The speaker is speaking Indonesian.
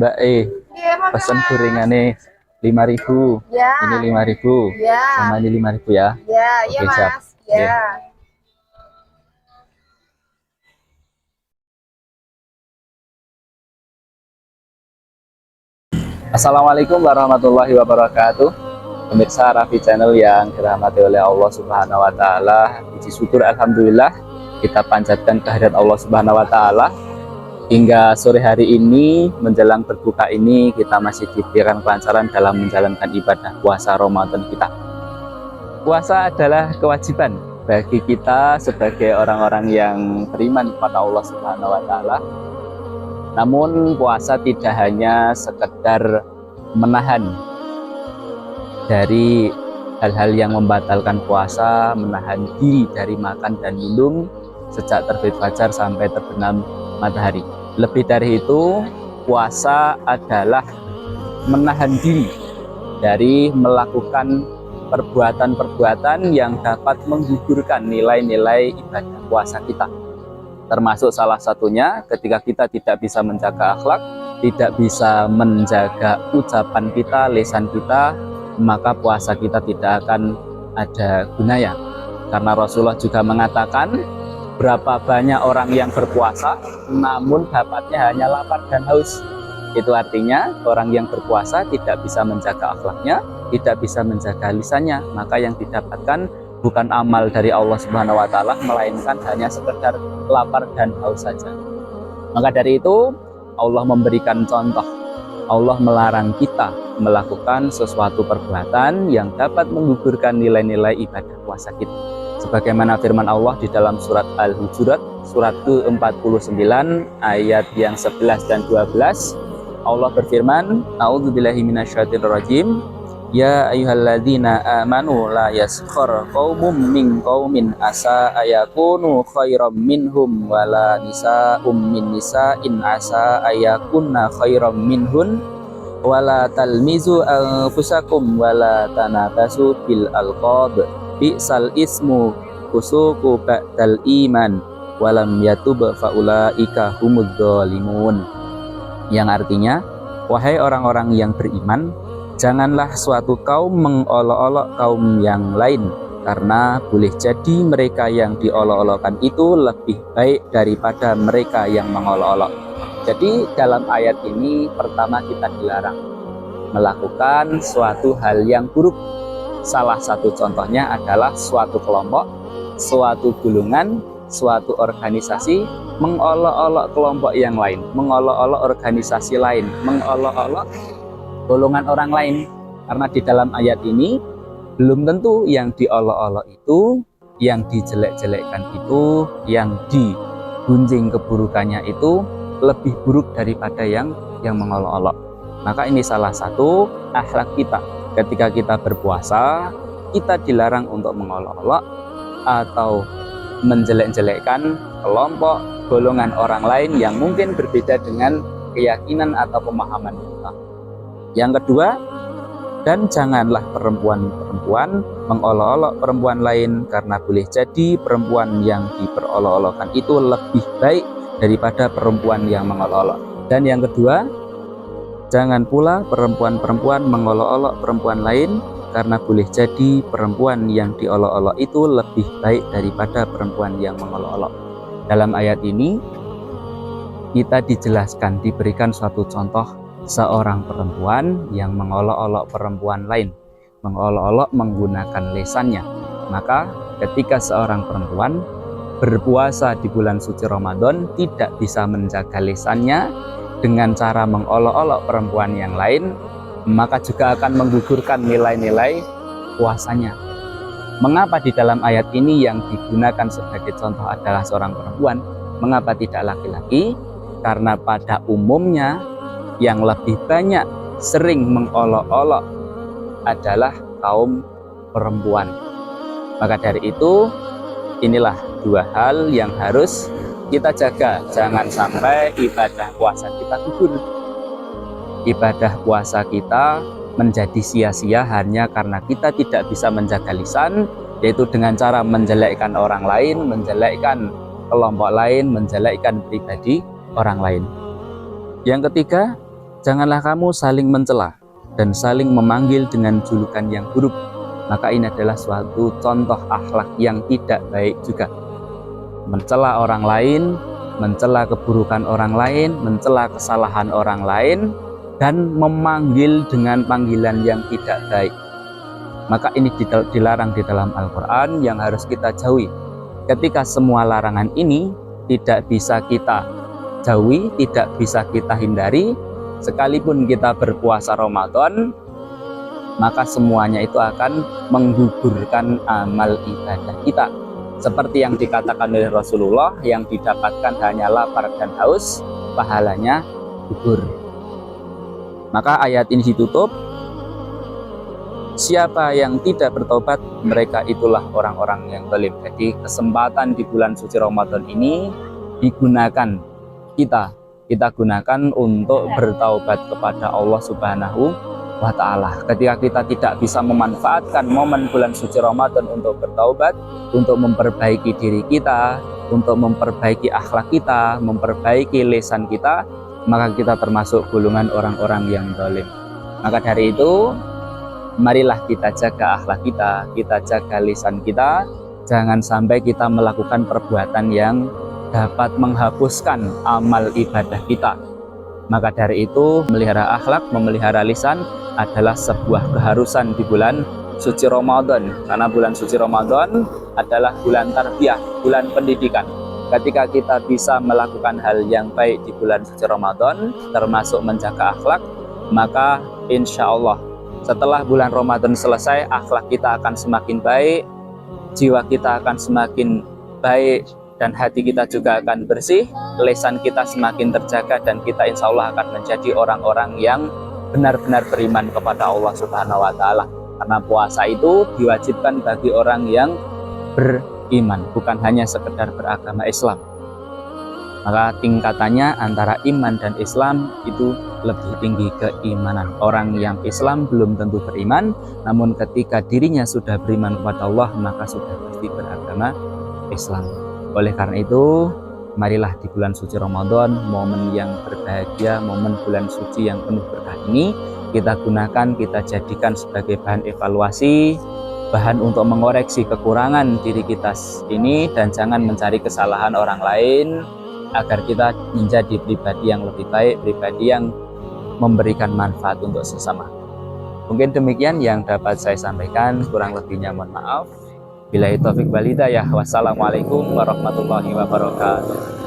Mbak Iya, pesan Mas. gorengannya 5.000. Ya, Ini 5.000 ya, sama ini 5.000 ya. ya, iya, Oke, siap. Mas. Oke. Ya. Assalamualaikum warahmatullahi wabarakatuh. Pemirsa Raffi Channel yang dirahmati oleh Allah Subhanahu wa taala. Puji syukur alhamdulillah kita panjatkan kehadirat Allah Subhanahu wa taala. Hingga sore hari ini menjelang berbuka ini kita masih diberikan kelancaran dalam menjalankan ibadah puasa Ramadan kita. Puasa adalah kewajiban bagi kita sebagai orang-orang yang beriman kepada Allah Subhanahu wa taala. Namun puasa tidak hanya sekedar menahan dari hal-hal yang membatalkan puasa, menahan diri dari makan dan minum sejak terbit fajar sampai terbenam matahari. Lebih dari itu, puasa adalah menahan diri dari melakukan perbuatan-perbuatan yang dapat menggugurkan nilai-nilai ibadah puasa kita. Termasuk salah satunya ketika kita tidak bisa menjaga akhlak, tidak bisa menjaga ucapan kita, lisan kita, maka puasa kita tidak akan ada gunanya. Karena Rasulullah juga mengatakan, berapa banyak orang yang berpuasa namun dapatnya hanya lapar dan haus. Itu artinya orang yang berpuasa tidak bisa menjaga akhlaknya, tidak bisa menjaga lisannya, maka yang didapatkan bukan amal dari Allah Subhanahu wa taala, melainkan hanya sekedar lapar dan haus saja. Maka dari itu Allah memberikan contoh. Allah melarang kita melakukan sesuatu perbuatan yang dapat menggugurkan nilai-nilai ibadah puasa kita. Sebagaimana firman Allah di dalam surat Al-Hujurat, surat ke-49 ayat yang 11 dan 12. Allah berfirman, A'udzubillahi minasyaitonirrajim. Ya ayyuhalladzina amanu la yaskhar qaumum min qaumin asa ayakunu khairam minhum wala nisa'um min nisa'in asa ayakunna khairam minhun wala talmizu anfusakum wala tanabasu bil alqab bi'sal ismu fusuqu ba'dal iman walam yatub faulaika humudz zalimun. Yang artinya, wahai orang-orang yang beriman, janganlah suatu kaum mengolok-olok kaum yang lain, karena boleh jadi mereka yang diolok-olokkan itu lebih baik daripada mereka yang mengolok-olok. Jadi dalam ayat ini pertama kita dilarang melakukan suatu hal yang buruk. Salah satu contohnya adalah suatu kelompok, suatu golongan, suatu organisasi mengolok-olok kelompok yang lain, mengolok-olok organisasi lain, mengolok-olok golongan orang lain. Karena di dalam ayat ini belum tentu yang diolok-olok itu, yang dijelek-jelekkan itu, yang digunjing keburukannya itu lebih buruk daripada yang mengolok-olok. Maka ini salah satu akhlak kita. Ketika kita berpuasa, kita dilarang untuk mengolok-olok atau menjelek-jelekkan kelompok, golongan orang lain yang mungkin berbeda dengan keyakinan atau pemahaman kita. Yang kedua, dan janganlah perempuan-perempuan mengolok-olok perempuan lain, karena boleh jadi perempuan yang diperolok-olokkan itu lebih baik daripada perempuan yang mengolok-olok. Dan yang kedua, jangan pula perempuan-perempuan mengolok-olok perempuan lain, karena boleh jadi perempuan yang diolok-olok itu lebih baik daripada perempuan yang mengolok-olok. Dalam ayat ini kita dijelaskan, diberikan suatu contoh seorang perempuan yang mengolok-olok perempuan lain, mengolok-olok menggunakan lisannya. Maka ketika seorang perempuan berpuasa di bulan suci Ramadan tidak bisa menjaga lisannya dengan cara mengolok-olok perempuan yang lain, maka juga akan menggugurkan nilai-nilai puasanya. Mengapa di dalam ayat ini yang digunakan sebagai contoh adalah seorang perempuan? Mengapa tidak laki-laki? Karena pada umumnya yang lebih banyak sering mengolok-olok adalah kaum perempuan. Maka dari itu, inilah dua hal yang harus kita jaga. Jangan sampai ibadah puasa kita gugur. Ibadah puasa kita menjadi sia-sia hanya karena kita tidak bisa menjaga lisan, yaitu dengan cara menjelekkan orang lain, menjelekkan kelompok lain, menjelekkan pribadi orang lain. Yang ketiga, Janganlah kamu saling mencela dan saling memanggil dengan julukan yang buruk, maka ini adalah suatu contoh akhlak yang tidak baik juga. Mencela orang lain, mencela keburukan orang lain, mencela kesalahan orang lain, dan memanggil dengan panggilan yang tidak baik, maka ini dilarang di dalam Al-Quran yang harus kita jauhi. Ketika semua larangan ini tidak bisa kita jauhi, tidak bisa kita hindari, sekalipun kita berpuasa Ramadan, maka semuanya itu akan menggugurkan amal ibadah kita. Seperti yang dikatakan oleh Rasulullah, yang didapatkan hanya lapar dan haus, pahalanya gugur. Maka ayat ini ditutup, siapa yang tidak bertobat, mereka itulah orang-orang yang zalim. Jadi kesempatan di bulan suci Ramadan ini digunakan, kita gunakan untuk bertaubat kepada Allah Subhanahu wa Ta'ala. Ketika kita tidak bisa memanfaatkan momen bulan suci Ramadan untuk bertaubat, untuk memperbaiki diri kita, untuk memperbaiki akhlak kita, memperbaiki lisan kita, maka kita termasuk golongan orang-orang yang zalim. Maka dari itu, marilah kita jaga akhlak kita jaga lisan kita, jangan sampai kita melakukan perbuatan yang dapat menghapuskan amal ibadah kita. Maka dari itu, memelihara akhlak, memelihara lisan adalah sebuah keharusan di bulan suci Ramadan, karena bulan suci Ramadan adalah bulan tarbiyah, bulan pendidikan. Ketika kita bisa melakukan hal yang baik di bulan suci Ramadan, termasuk menjaga akhlak, maka insya Allah setelah bulan Ramadan selesai, akhlak kita akan semakin baik, jiwa kita akan semakin baik, dan hati kita juga akan bersih, lisan kita semakin terjaga, dan kita insya Allah akan menjadi orang-orang yang benar-benar beriman kepada Allah Subhanahu wa Ta'ala. Karena puasa itu diwajibkan bagi orang yang beriman, bukan hanya sekedar beragama Islam. Maka tingkatannya antara iman dan Islam itu lebih tinggi keimanan. Orang yang Islam belum tentu beriman, namun ketika dirinya sudah beriman kepada Allah, maka sudah pasti beragama Islam. Oleh karena itu, marilah di bulan suci Ramadan, momen yang berbahagia, momen bulan suci yang penuh berkah ini, kita gunakan, kita jadikan sebagai bahan evaluasi, bahan untuk mengoreksi kekurangan diri kita ini, dan jangan mencari kesalahan orang lain, agar kita menjadi pribadi yang lebih baik, pribadi yang memberikan manfaat untuk sesama. Mungkin demikian yang dapat saya sampaikan, kurang lebihnya mohon maaf. Billahi taufik wal hidayah. Wassalamualaikum warahmatullahi wabarakatuh.